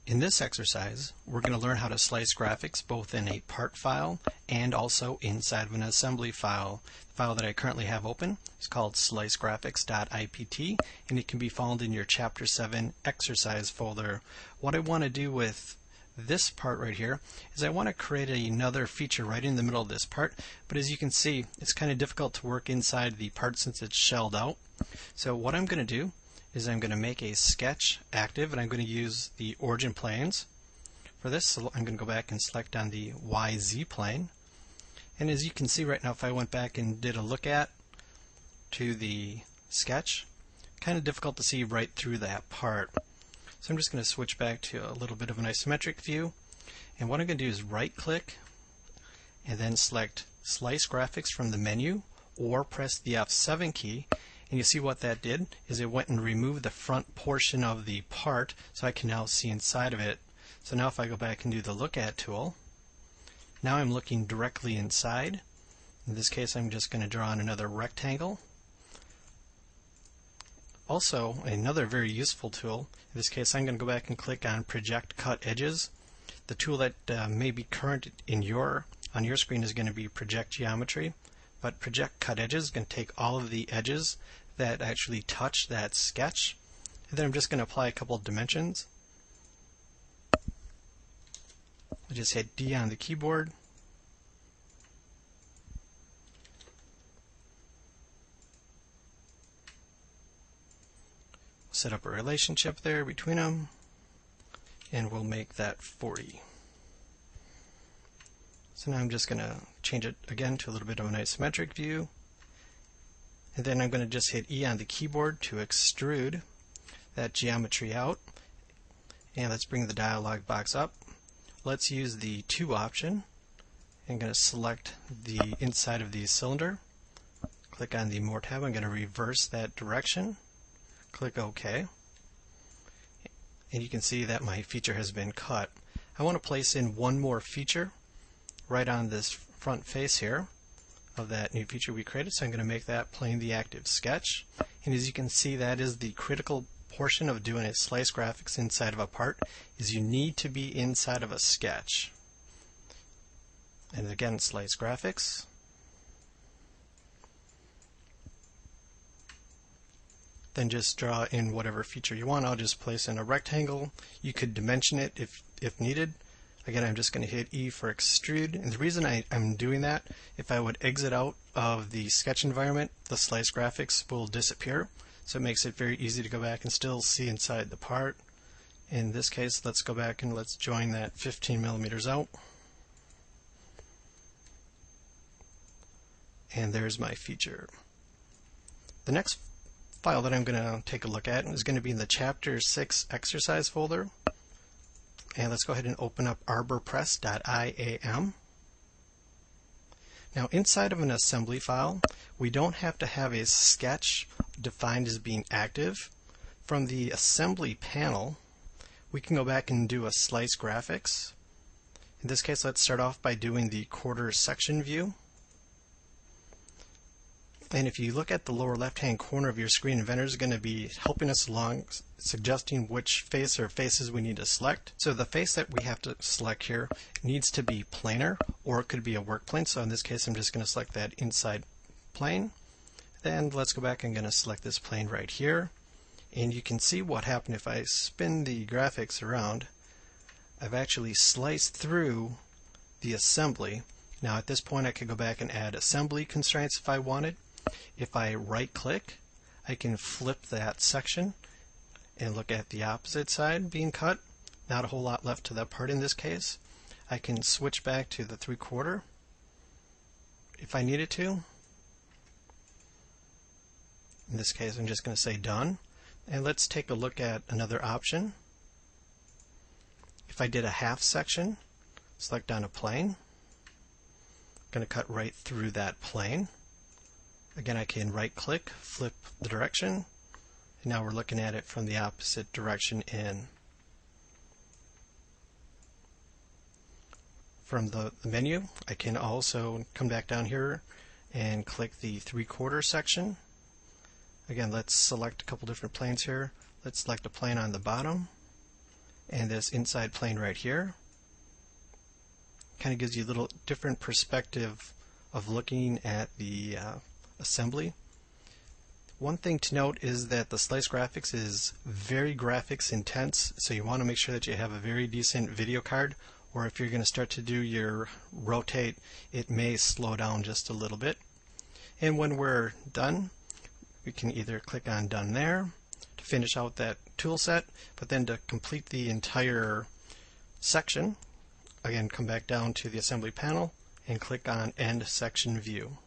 In this exercise, we're going to learn how to slice graphics both in a part file and also inside of an assembly file. The file that I currently have open is called slicegraphics.ipt, and it can be found in your Chapter 7 exercise folder. What I want to do with this part right here is I want to create another feature right in the middle of this part, but as you can see, it's kind of difficult to work inside the part since it's shelled out. So what I'm going to do is I'm going to make a sketch active, and I'm going to use the origin planes. For this, I'm going to go back and select on the YZ plane. And as you can see right now, if I went back and did a look at to the sketch, kind of difficult to see right through that part. So I'm just going to switch back to a little bit of an isometric view. And what I'm going to do is right click and then select Slice Graphics from the menu, or press the F7 key. And you see what that did is it went and removed the front portion of the part, so I can now see inside of it. So now if I go back and do the look at tool, now I'm looking directly inside. In this case, I'm just going to draw on another rectangle. Also, another very useful tool, in this case I'm going to go back and click on Project Cut Edges. The tool that may be current on your screen is going to be Project Geometry. But Project Cut Edges is going to take all of the edges that actually touch that sketch, and then I'm just going to apply a couple of dimensions. I just hit D on the keyboard. Set up a relationship there between them, and we'll make that 40. So now I'm just going to change it again to a little bit of an isometric view. And then I'm going to just hit E on the keyboard to extrude that geometry out. And let's bring the dialog box up. Let's use the 2 option. I'm going to select the inside of the cylinder. Click on the More tab. I'm going to reverse that direction. Click OK. And you can see that my feature has been cut. I want to place in one more feature right on this front face here of that new feature we created, so I'm going to make that plane the active sketch. And as you can see, that is the critical portion of doing a slice graphics inside of a part, is you need to be inside of a sketch. And again, slice graphics. Then just draw in whatever feature you want. I'll just place in a rectangle. You could dimension it if needed. Again, I'm just going to hit E for extrude, and the reason I'm doing that, if I would exit out of the sketch environment, the slice graphics will disappear, so it makes it very easy to go back and still see inside the part. In this case, let's go back and let's join that 15 millimeters out. And there's my feature. The next file that I'm going to take a look at is going to be in the Chapter 6 exercise folder. And let's go ahead and open up arborpress.iam. Now inside of an assembly file, we don't have to have a sketch defined as being active. From the assembly panel, we can go back and do a slice graphics. In this case, let's start off by doing the quarter section view. And if you look at the lower left-hand corner of your screen, Inventor is going to be helping us along, suggesting which face or faces we need to select. So the face that we have to select here needs to be planar, or it could be a work plane. So in this case, I'm just going to select that inside plane. Then let's go back and I'm going to select this plane right here. And you can see what happened if I spin the graphics around. I've actually sliced through the assembly. Now at this point, I could go back and add assembly constraints if I wanted. If I right click, I can flip that section and look at the opposite side being cut. Not a whole lot left to that part in this case. I can switch back to the 3/4 if I needed to. In this case, I'm just going to say done. And let's take a look at another option. If I did a half section, select on a plane. I'm going to cut right through that plane. Again, I can right click, flip the direction, and now we're looking at it from the opposite direction in. From the menu, I can also come back down here and click the 3/4 section. Again, let's select a couple different planes here. Let's select a plane on the bottom. and this inside plane right here. Kind of gives you a little different perspective of looking at the assembly. One thing to note is that the Slice Graphics is very graphics intense, so you want to make sure that you have a very decent video card, or if you're going to start to do your rotate, it may slow down just a little bit. And when we're done, we can either click on Done there to finish out that tool set, but then to complete the entire section, again, come back down to the assembly panel and click on End Section View.